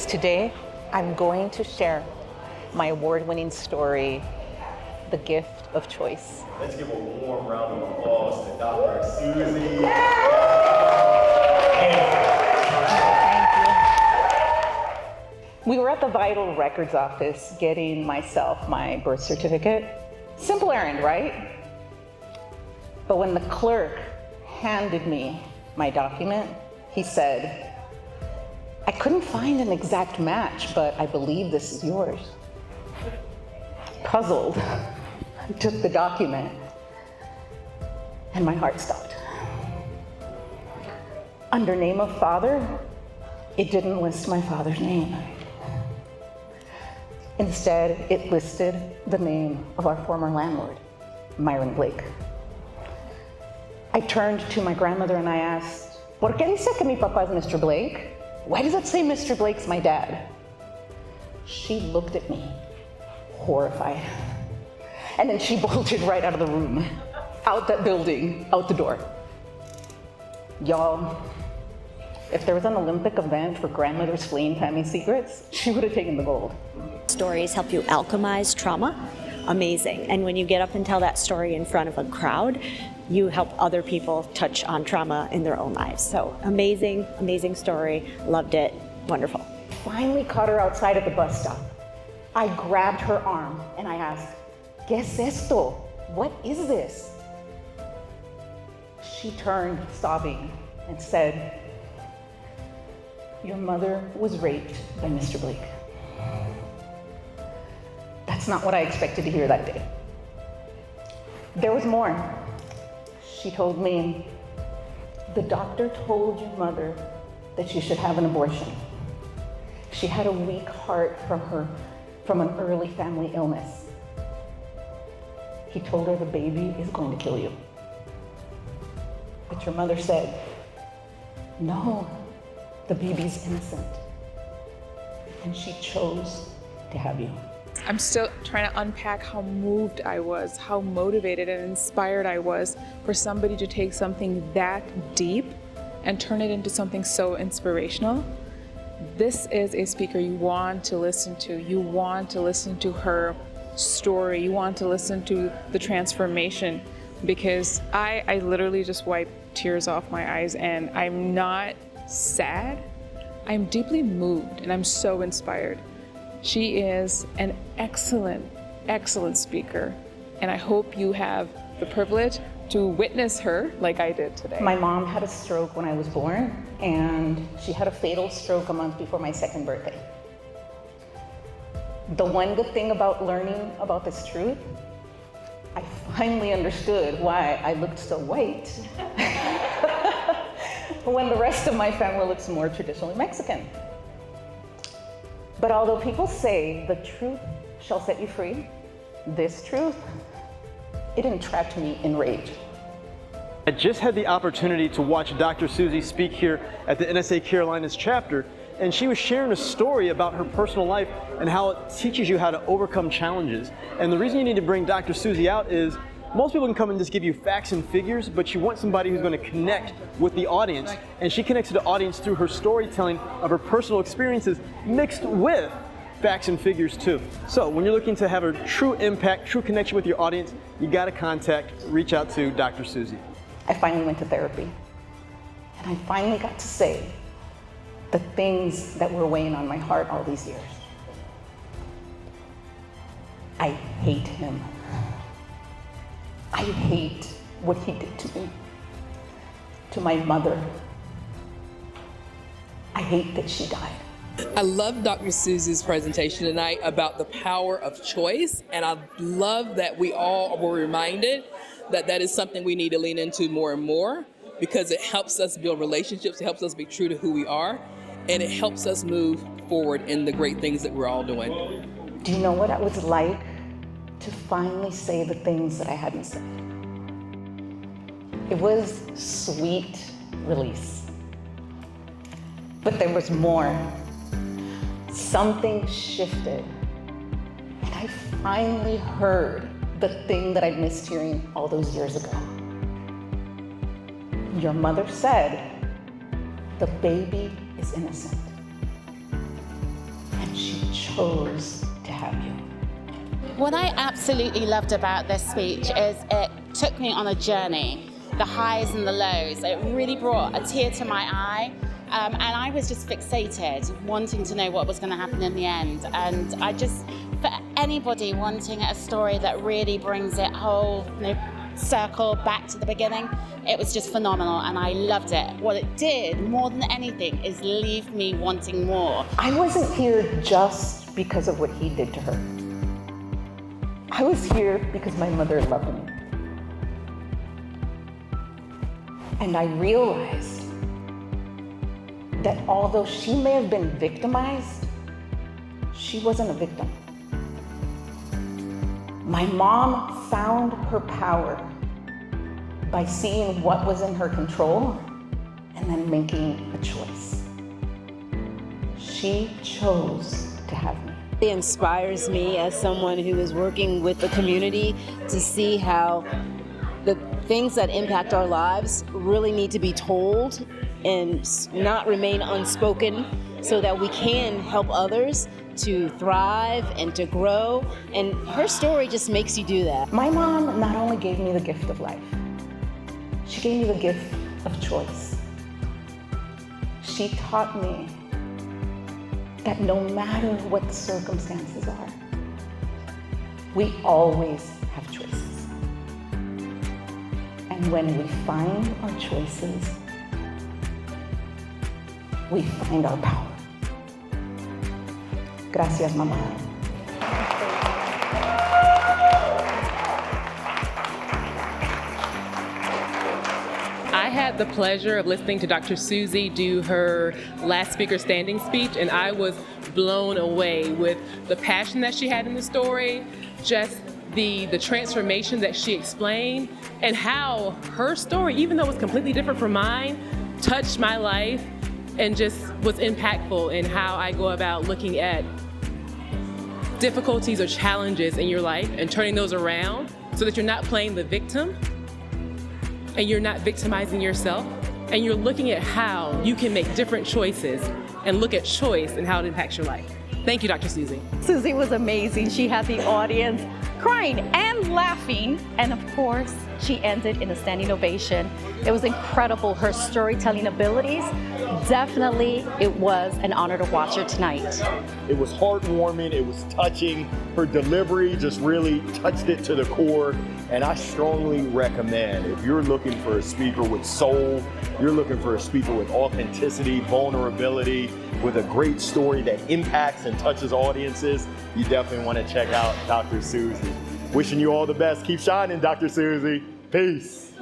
Today, I'm going to share my award-winning story, The Gift of Choice. Let's give a warm round of applause to Dr. Susie. We were at the Vital Records office getting myself my birth certificate. Simple errand, right? But when the clerk handed me my document, he said, "I couldn't find an exact match, but I believe this is yours." Puzzled, I took the document and my heart stopped. Under name of father, it didn't list my father's name. Instead, it listed the name of our former landlord, Myron Blake. I turned to my grandmother and I asked, "¿Por qué dice que mi papá es Mr. Blake? Why does it say Mr. Blake's my dad?" She looked at me, horrified. And then she bolted right out of the room, out that building, out the door. Y'all, if there was an Olympic event for grandmothers fleeing family secrets, she would have taken the gold. Stories help you alchemize trauma. Amazing. And when you get up and tell that story in front of a crowd, you help other people touch on trauma in their own lives. So amazing, amazing story. Loved it. Wonderful. Finally caught her outside at the bus stop. I grabbed her arm and I asked, "¿Qué es esto? What is this?" She turned sobbing and said, "Your mother was raped by Mr. Blake." That's not what I expected to hear that day. There was more. She told me, "The doctor told your mother that you should have an abortion. She had a weak heart from an early family illness. He told her the baby is going to kill you. But your mother said, 'No, the baby's innocent.' And she chose to have you." I'm still trying to unpack how moved I was, how motivated and inspired I was for somebody to take something that deep and turn it into something so inspirational. This is a speaker you want to listen to. You want to listen to her story. You want to listen to the transformation, because I literally just wiped tears off my eyes, and I'm not sad. I'm deeply moved and I'm so inspired. She is an excellent, excellent speaker, and I hope you have the privilege to witness her like I did today. My mom had a stroke when I was born, and she had a fatal stroke a month before my second birthday. The one good thing about learning about this truth, I finally understood why I looked so white when the rest of my family looks more traditionally Mexican. But although people say the truth shall set you free, this truth, it entrapped me in rage. I just had the opportunity to watch Dr. Susie speak here at the NSA Carolinas chapter, and she was sharing a story about her personal life and how it teaches you how to overcome challenges. And the reason you need to bring Dr. Susie out is most people can come and just give you facts and figures, but you want somebody who's going to connect with the audience. And she connects to the audience through her storytelling of her personal experiences mixed with facts and figures too. So when you're looking to have a true impact, true connection with your audience, you got to reach out to Dr. Susie. I finally went to therapy, and I finally got to say the things that were weighing on my heart all these years. I hate him. I hate what he did to me, to my mother. I hate that she died. I love Dr. Susie's presentation tonight about the power of choice, and I love that we all were reminded that that is something we need to lean into more and more, because it helps us build relationships, it helps us be true to who we are, and it helps us move forward in the great things that we're all doing. Do you know what it was like to finally say the things that I hadn't said? It was sweet release. But there was more. Something shifted, and I finally heard the thing that I missed hearing all those years ago. Your mother said, the baby is innocent. she chose to have you. What I absolutely loved about this speech is it took me on a journey, the highs and the lows. It really brought a tear to my eye, and I was just fixated, wanting to know what was going to happen in the end. And I just, for anybody wanting a story that really brings it whole, circle back to the beginning, it was just phenomenal, and I loved it. What it did, more than anything, is leave me wanting more. I wasn't here just because of what he did to her. I was here because my mother loved me. And I realized that although she may have been victimized, she wasn't a victim. My mom found her power by seeing what was in her control and then making a choice. She chose to have me. It inspires me as someone who is working with the community to see how the things that impact our lives really need to be told and not remain unspoken so that we can help others to thrive and to grow. And her story just makes you do that. My mom not only gave me the gift of life, she gave me the gift of choice. She taught me that no matter what the circumstances are, we always have choices. And when we find our choices, we find our power. Gracias, mamá. I had the pleasure of listening to Dr. Susie do her last speaker standing speech, and I was blown away with the passion that she had in the story, just the transformation that she explained, and how her story, even though it was completely different from mine, touched my life and just was impactful in how I go about looking at difficulties or challenges in your life and turning those around so that you're not playing the victim and you're not victimizing yourself, and you're looking at how you can make different choices and look at choice and how it impacts your life. Thank you, Dr. Susie. Susie was amazing. She had the audience crying and laughing, and of course, she ended in a standing ovation. It was incredible, her storytelling abilities. Definitely, it was an honor to watch her tonight. It was heartwarming, it was touching. Her delivery just really touched it to the core. And I strongly recommend, if you're looking for a speaker with soul, you're looking for a speaker with authenticity, vulnerability, with a great story that impacts and touches audiences, you definitely want to check out Dr. Susie. Wishing you all the best. Keep shining, Dr. Susie. Peace.